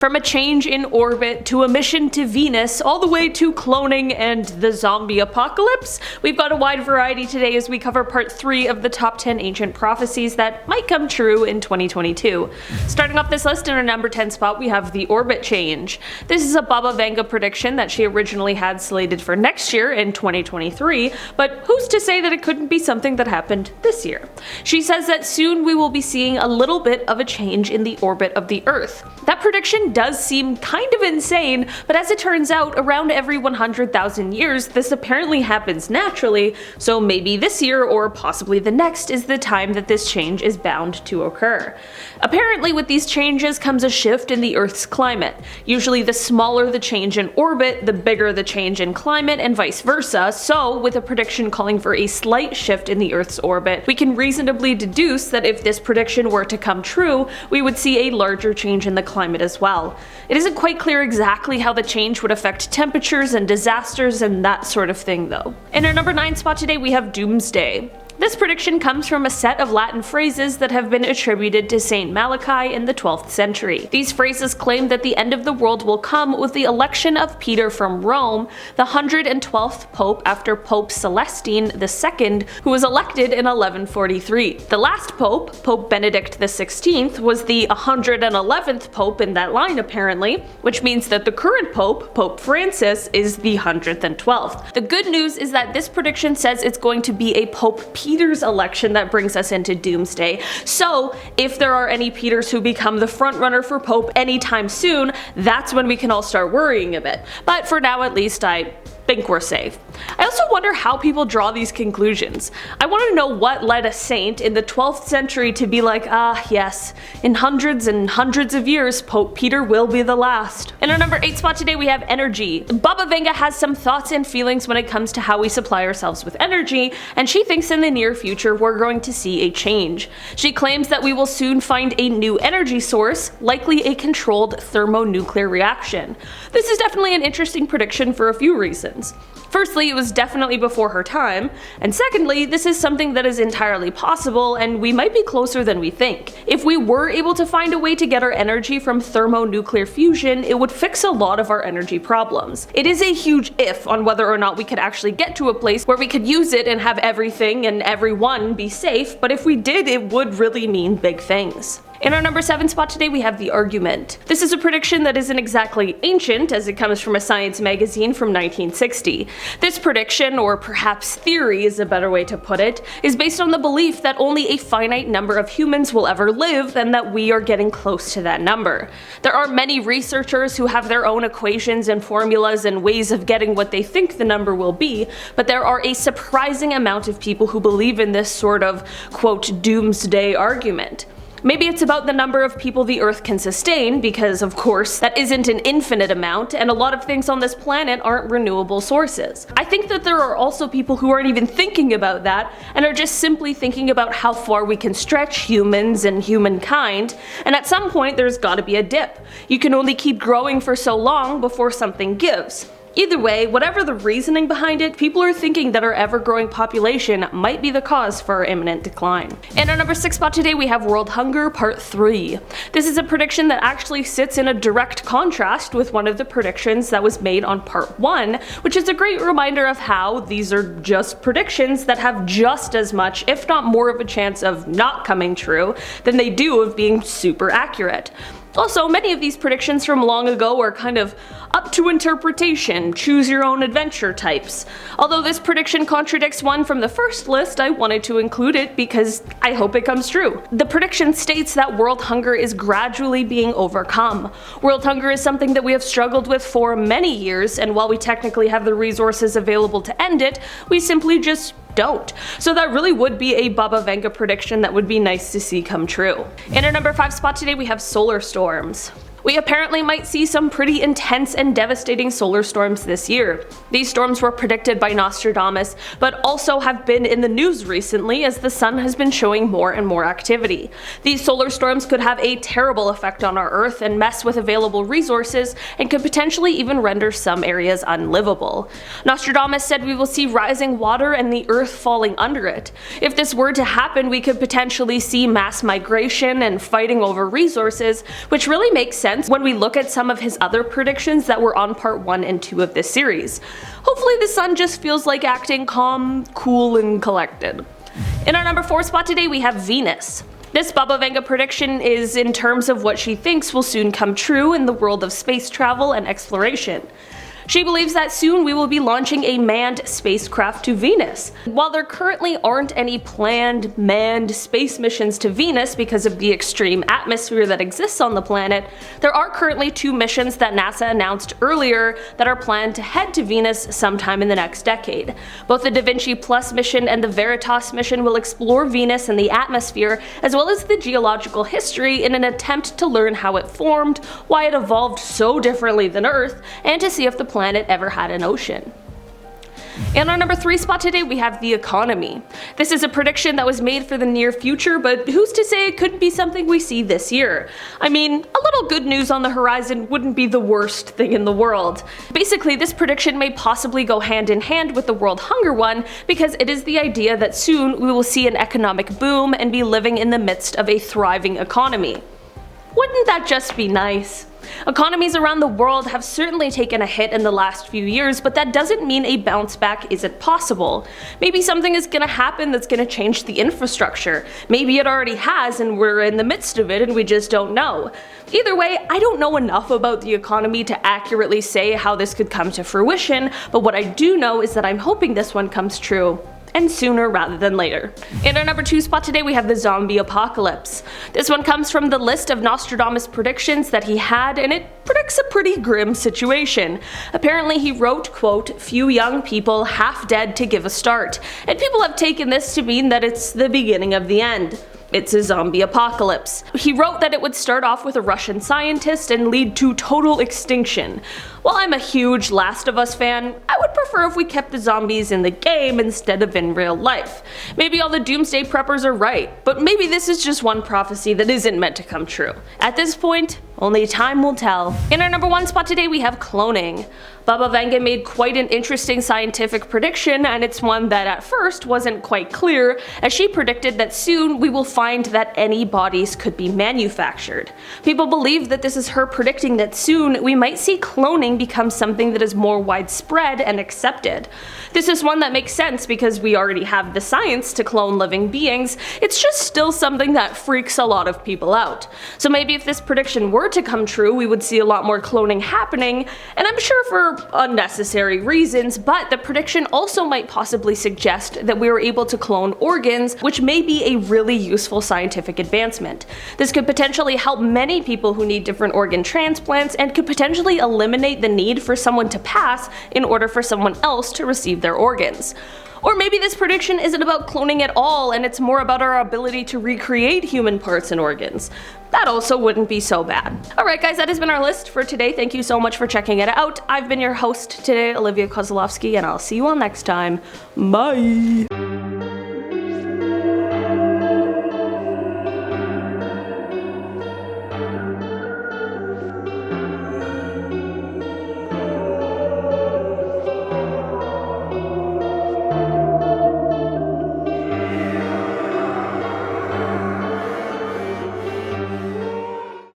From a change in orbit to a mission to Venus, all the way to cloning and the zombie apocalypse, we've got a wide variety today as we cover part 3 of the top 10 ancient prophecies that might come true in 2022. Starting off this list in our number 10 spot, we have the orbit change. This is a Baba Vanga prediction that she originally had slated for next year in 2023, but who's to say that it couldn't be something that happened this year? She says that soon we will be seeing a little bit of a change in the orbit of the Earth. That prediction does seem kind of insane, but as it turns out, around every 100,000 years, this apparently happens naturally, so maybe this year or possibly the next is the time that this change is bound to occur. Apparently with these changes comes a shift in the Earth's climate. Usually the smaller the change in orbit, the bigger the change in climate, and vice versa, so with a prediction calling for a slight shift in the Earth's orbit, we can reasonably deduce that if this prediction were to come true, we would see a larger change in the climate as well. It isn't quite clear exactly how the change would affect temperatures and disasters and that sort of thing though. In our number 9 spot today we have Doomsday. This prediction comes from a set of Latin phrases that have been attributed to Saint Malachi in the 12th century. These phrases claim that the end of the world will come with the election of Peter from Rome, the 112th Pope after Pope Celestine II, who was elected in 1143. The last Pope, Pope Benedict XVI, was the 111th Pope in that line apparently, which means that the current Pope, Pope Francis, is the 112th. The good news is that this prediction says it's going to be a Pope Peter's election that brings us into Doomsday, so if there are any Peters who become the frontrunner for Pope anytime soon, that's when we can all start worrying a bit. But for now at least I think we're safe. I also wonder how people draw these conclusions. I want to know what led a saint in the 12th century to be like, yes, in hundreds and hundreds of years, Pope Peter will be the last. In our number 8 spot today we have energy. Baba Vanga has some thoughts and feelings when it comes to how we supply ourselves with energy, and she thinks in the near future we're going to see a change. She claims that we will soon find a new energy source, likely a controlled thermonuclear reaction. This is definitely an interesting prediction for a few reasons. Firstly, it was definitely before her time, and secondly, this is something that is entirely possible and we might be closer than we think. If we were able to find a way to get our energy from thermonuclear fusion, it would fix a lot of our energy problems. It is a huge if on whether or not we could actually get to a place where we could use it and have everything and everyone be safe, but if we did, it would really mean big things. In our number 7 spot today we have the argument. This is a prediction that isn't exactly ancient, as it comes from a science magazine from 1960. This prediction, or perhaps theory is a better way to put it, is based on the belief that only a finite number of humans will ever live and that we are getting close to that number. There are many researchers who have their own equations and formulas and ways of getting what they think the number will be, but there are a surprising amount of people who believe in this sort of, quote, doomsday argument. Maybe it's about the number of people the Earth can sustain, because of course that isn't an infinite amount, and a lot of things on this planet aren't renewable sources. I think that there are also people who aren't even thinking about that, and are just simply thinking about how far we can stretch humans and humankind, and at some point there's gotta be a dip. You can only keep growing for so long before something gives. Either way, whatever the reasoning behind it, people are thinking that our ever-growing population might be the cause for our imminent decline. In our number 6 spot today we have World Hunger Part 3. This is a prediction that actually sits in a direct contrast with one of the predictions that was made on Part 1, which is a great reminder of how these are just predictions that have just as much, if not more of a chance of not coming true than they do of being super accurate. Also, many of these predictions from long ago are kind of up to interpretation, choose your own adventure types. Although this prediction contradicts one from the first list, I wanted to include it because I hope it comes true. The prediction states that world hunger is gradually being overcome. World hunger is something that we have struggled with for many years, and while we technically have the resources available to end it, we simply just don't. So that really would be a Baba Vanga prediction that would be nice to see come true. In our number 5 spot today we have solar storms. We apparently might see some pretty intense and devastating solar storms this year. These storms were predicted by Nostradamus, but also have been in the news recently as the sun has been showing more and more activity. These solar storms could have a terrible effect on our Earth and mess with available resources, and could potentially even render some areas unlivable. Nostradamus said we will see rising water and the Earth falling under it. If this were to happen, we could potentially see mass migration and fighting over resources, which really makes sense sense when we look at some of his other predictions that were on part 1 and 2 of this series. Hopefully the sun just feels like acting calm, cool, and collected. In our number 4 spot today we have Venus. This Baba Vanga prediction is in terms of what she thinks will soon come true in the world of space travel and exploration. She believes that soon we will be launching a manned spacecraft to Venus. While there currently aren't any planned manned space missions to Venus because of the extreme atmosphere that exists on the planet, there are currently 2 missions that NASA announced earlier that are planned to head to Venus sometime in the next decade. Both the Da Vinci Plus mission and the Veritas mission will explore Venus and the atmosphere, as well as the geological history, in an attempt to learn how it formed, why it evolved so differently than Earth, and to see if the planet ever had an ocean. In our number 3 spot today we have the economy. This is a prediction that was made for the near future, but who's to say it couldn't be something we see this year? I mean, a little good news on the horizon wouldn't be the worst thing in the world. Basically, this prediction may possibly go hand in hand with the world hunger one, because it is the idea that soon we will see an economic boom and be living in the midst of a thriving economy. Wouldn't that just be nice? Economies around the world have certainly taken a hit in the last few years, but that doesn't mean a bounce back isn't possible. Maybe something is gonna happen that's gonna change the infrastructure. Maybe it already has and we're in the midst of it and we just don't know. Either way, I don't know enough about the economy to accurately say how this could come to fruition, but what I do know is that I'm hoping this one comes true. And sooner rather than later. In our number 2 spot today we have the zombie apocalypse. This one comes from the list of Nostradamus predictions that he had, and it predicts a pretty grim situation. Apparently he wrote, quote, "few young people half dead to give a start," and people have taken this to mean that it's the beginning of the end. It's a zombie apocalypse. He wrote that it would start off with a Russian scientist and lead to total extinction. While I'm a huge Last of Us fan, I would prefer if we kept the zombies in the game instead of in real life. Maybe all the Doomsday preppers are right, but maybe this is just one prophecy that isn't meant to come true. At this point, only time will tell. In our number 1 spot today we have cloning. Baba Vanga made quite an interesting scientific prediction, and it's one that at first wasn't quite clear, as she predicted that soon we will find that any bodies could be manufactured. People believe that this is her predicting that soon we might see cloning become something that is more widespread and accepted. This is one that makes sense because we already have the science to clone living beings. It's just still something that freaks a lot of people out. So maybe if this prediction were to come true, we would see a lot more cloning happening, and I'm sure for unnecessary reasons, but the prediction also might possibly suggest that we were able to clone organs, which may be a really useful scientific advancement. This could potentially help many people who need different organ transplants, and could potentially eliminate the need for someone to pass in order for someone else to receive their organs. Or maybe this prediction isn't about cloning at all and it's more about our ability to recreate human parts and organs. That also wouldn't be so bad. Alright guys, that has been our list for today. Thank you so much for checking it out. I've been your host today, Olivia Kozlowski, and I'll see you all next time. Bye!